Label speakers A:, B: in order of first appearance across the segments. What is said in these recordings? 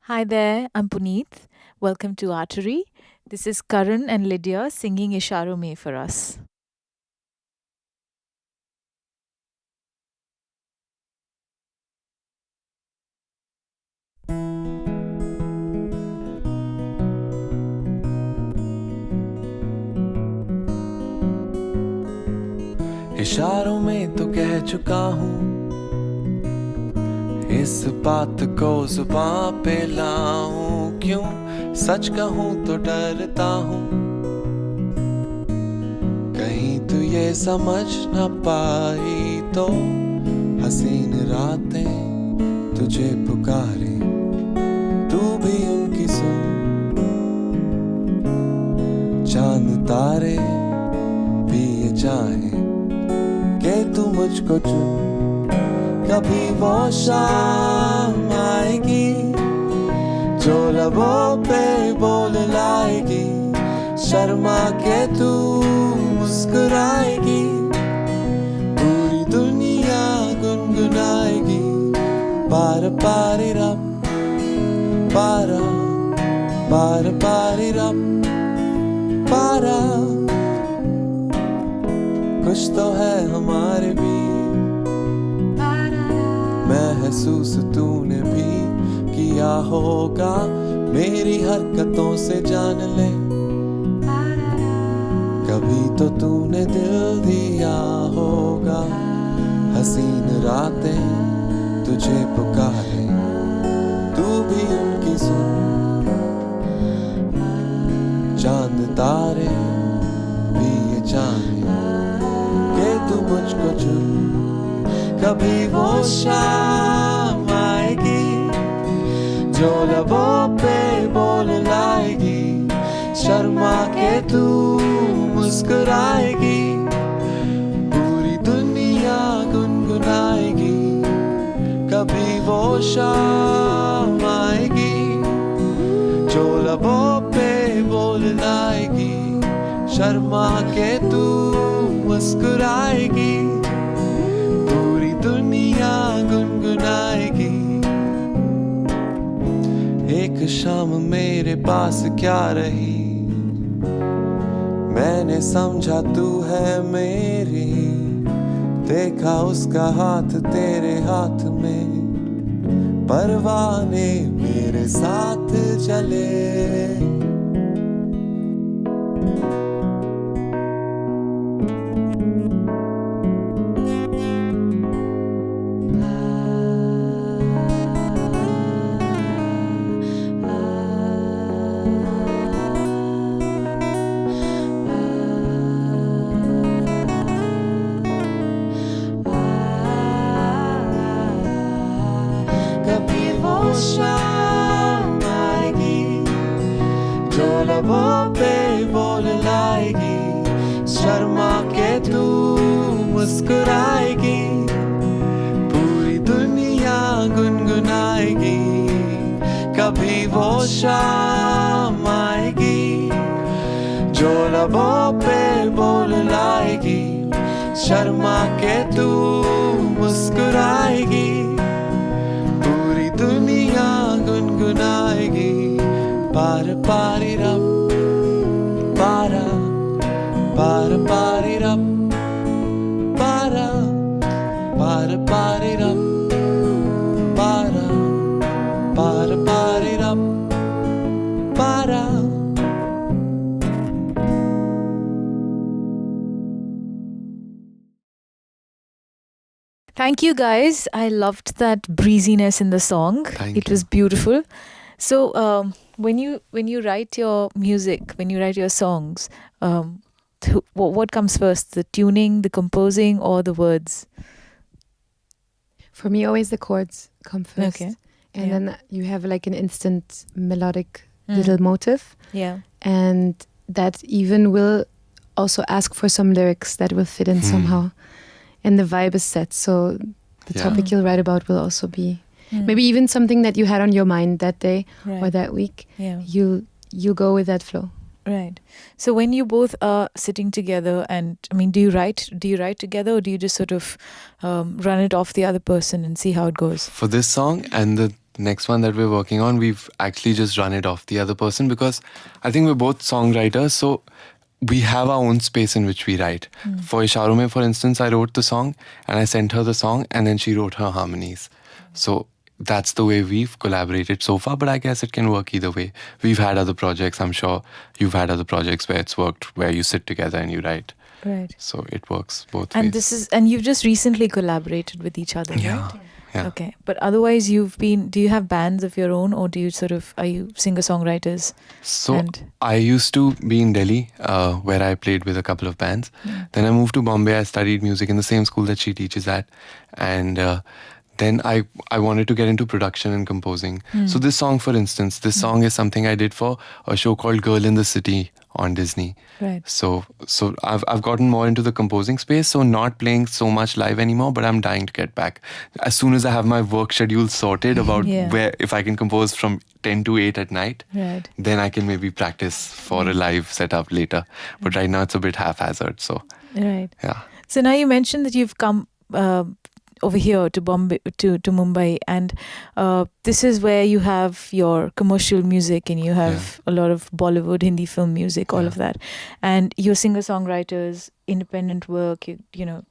A: Hi there, I'm Puneet. Welcome to Arteree. This is Karan and Lydia singing Isharon Mein for us.
B: इशारों में तो कह चुका हूँ, इस बात को जुबां पे लाऊं क्यों? सच कहूँ तो डरता हूँ, कहीं तू ये समझ न पाई तो हसीन रातें तुझे पुकारे, तू भी उनकी सुन। चांद तारे भी ये चाहें कि तू मुझको चुन। कभी वो शाम आएगी जो लबों पे बोल लाएगी, शर्मा के तू मुस्कुराएगी, पूरी दुनिया गुनगुनाएगी। पार पारी रब पारा, पार पारी रब पारा, कुछ तो है हमारे भी महसूस तूने भी किया होगा, मेरी हरकतों से जान ले। कभी तो तूने दिल दिया होगा, हसीन रातें तुझे पुकारे, तू भी उनकी सुन। चांद तारे भी ये चाहे कि तू मुझको चुन। कभी वो शाम आएगी जो लबों पे बोल लाएगी, शर्मा के तू मुस्कुराएगी, पूरी दुनिया गुनगुनाएगी। कभी वो शाम आएगी जो लबों पे बोल लाएगी, शर्मा के तू मुस्कुराएगी, दुनिया गुनगुनाएगी। एक शाम मेरे पास क्या रही, मैंने समझा तू है मेरी, देखा उसका हाथ तेरे हाथ में, परवाने मेरे साथ चले। कभी वो शाम आएगी जो लबों पे बोल लाएगी, शर्मा के तू मुस्कुराएगी, पूरी दुनिया गुनगुनाएगी। कभी वो शाम आएगी जो लबों पे बोल लाएगी, शर्मा के तू मुस्कुराएगी, दुनिया गुनगुनाएगी। पार पारी रब पारा, पार पारी रब पारा, पार पारी रब पारा, पार पारी रब पारा।
A: Thank you guys. I loved that breeziness in the song. It was beautiful. So when you write your music, when you write your songs, what comes first, the tuning, the composing, or the words?
C: For me, always the chords come first.
A: Okay.
C: And then you have like an instant melodic little motive.
A: Yeah.
C: And that even will also ask for some lyrics that will fit in somehow. And the vibe is set. So the topic you'll write about will also be maybe even something that you had on your mind that day or that week.
A: Yeah.
C: You'll go with that flow.
A: Right. So when you both are sitting together, and I mean, do you write together, or do you just sort of run it off the other person and see how it goes?
B: For this song and the next one that we're working on, we've actually just run it off the other person because I think we're both songwriters, so we have our own space in which we write. For Isharon Mein, for instance, I wrote the song and I sent her the song and then she wrote her harmonies. So that's the way we've collaborated so far, but I guess it can work either way. We've had other projects. I'm sure you've had other projects where it's worked, where you sit together and you write.
A: Right.
B: So it works both
A: and
B: ways.
A: And you've just recently collaborated with each other,
B: Yeah.
A: right?
B: Yeah.
A: Okay. But otherwise do you have bands of your own, or do you are you singer-songwriters?
B: So I used to be in Delhi, where I played with a couple of bands. Then I moved to Bombay. I studied music in the same school that she teaches at. And then I wanted to get into production and composing. So this song, for instance, this song is something I did for a show called Girl in the City on Disney.
A: Right.
B: So I've gotten more into the composing space, so not playing so much live anymore, but I'm dying to get back. As soon as I have my work schedule sorted about where, if I can compose from 10 to 8 at night,
A: right,
B: then I can maybe practice for a live setup later. But right now it's a bit haphazard, so.
A: Right.
B: Yeah.
A: So now you mentioned that you've come over here to Bombay, to Mumbai, and this is where you have your commercial music and you have a lot of Bollywood, Hindi film music, all of that, and you're singer-songwriters, independent work, you know,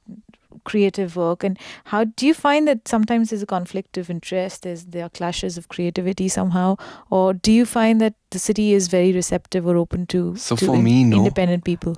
A: creative work. And how do you find that sometimes there's a conflict of interest, there are clashes of creativity somehow, or do you find that the city is very receptive or open to
B: for me, no.
A: independent people?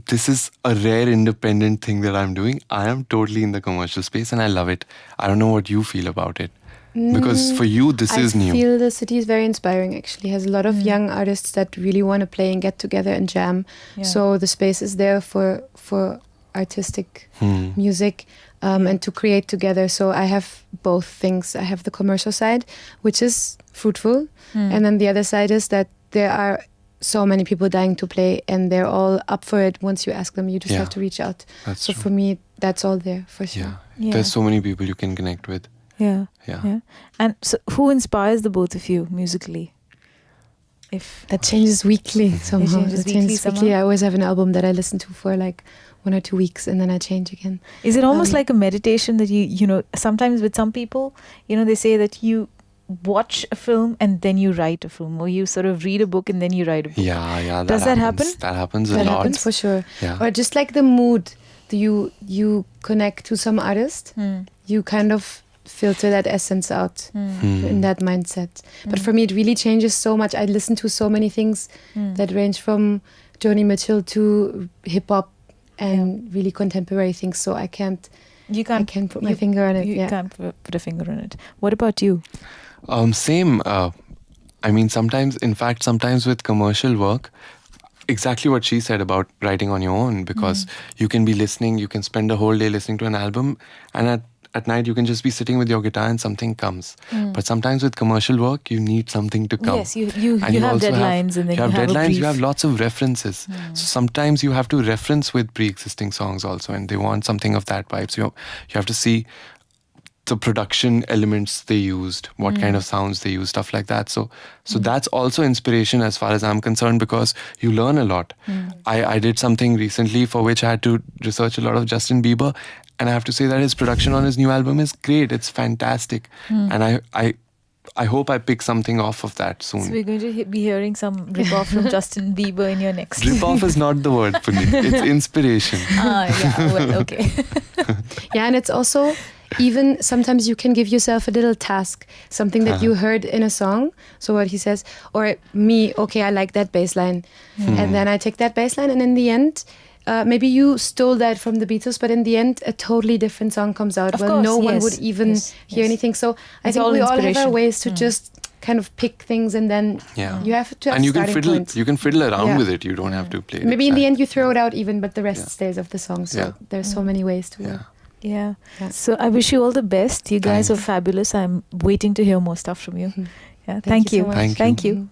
B: This is a rare independent thing that I'm doing. I am totally in the commercial space and I love it. I don't know what you feel about it. Because for you, this is new.
C: I feel the city is very inspiring, actually. It has a lot of young artists that really want to play and get together and jam. Yeah. So the space is there for artistic music and to create together. So I have both things. I have the commercial side, which is fruitful. And then the other side is that there are so many people dying to play and they're all up for it. Once you ask them, you just have to reach out.
B: That's
C: so
B: true.
C: For me, that's all there for sure.
B: Yeah. There's so many people you can connect with.
A: Yeah. And so who inspires the both of you musically? If
C: that changes weekly somehow.
A: It changes weekly.
C: I always have an album that I listen to for like 1 or 2 weeks and then I change again.
A: Is it almost like a meditation that you know, sometimes with some people, you know, they say that you watch a film and then you write a film, or you sort of read a book and then you write a book.
B: Yeah.
A: Does that happen?
B: That happens a lot.
C: That happens for sure.
B: Yeah.
C: Or just like the mood, you connect to some artist, you kind of filter that essence out in that mindset. But for me, it really changes so much. I listen to so many things that range from Joni Mitchell to hip hop and really contemporary things. So I can't put my finger on it.
A: You can't put a finger on it. What about you?
B: Same. I mean, sometimes with commercial work, exactly what she said about writing on your own, because you can be listening, you can spend a whole day listening to an album, and at night you can just be sitting with your guitar and something comes. But sometimes with commercial work, you need something to come.
A: Yes, you have deadlines, and then you have
B: deadlines,
A: a brief.
B: you have lots of references. So sometimes you have to reference with pre-existing songs also, and they want something of that vibe. So you have to see the production elements they used, what kind of sounds they used, stuff like that. So that's also inspiration as far as I'm concerned, because you learn a lot. I did something recently for which I had to research a lot of Justin Bieber, and I have to say that his production on his new album is great. It's fantastic. And I hope I pick something off of that soon.
A: So we're going to be hearing some rip-off from Justin Bieber in your next...
B: Rip-off is not the word, Puneet. It's inspiration.
A: Yeah, well, okay.
C: Yeah, and it's also... Even sometimes you can give yourself a little task, something that you heard in a song. So what he says, or me, okay, I like that bass line. And then I take that bass line, and in the end, maybe you stole that from the Beatles, but in the end, a totally different song comes out.
A: Of course,
C: no one would even hear anything. So I think we all have our ways to just kind of pick things, and then you have to have starting points.
B: You can fiddle around with it. You don't have to play it.
C: Maybe in the end you throw it out even, but the rest stays of the song. So there's so many ways to it.
A: Yeah. So I wish you all the best. You guys are fabulous. I'm waiting to hear more stuff from you. Yeah. Thank you.
C: So much.
B: Thank you.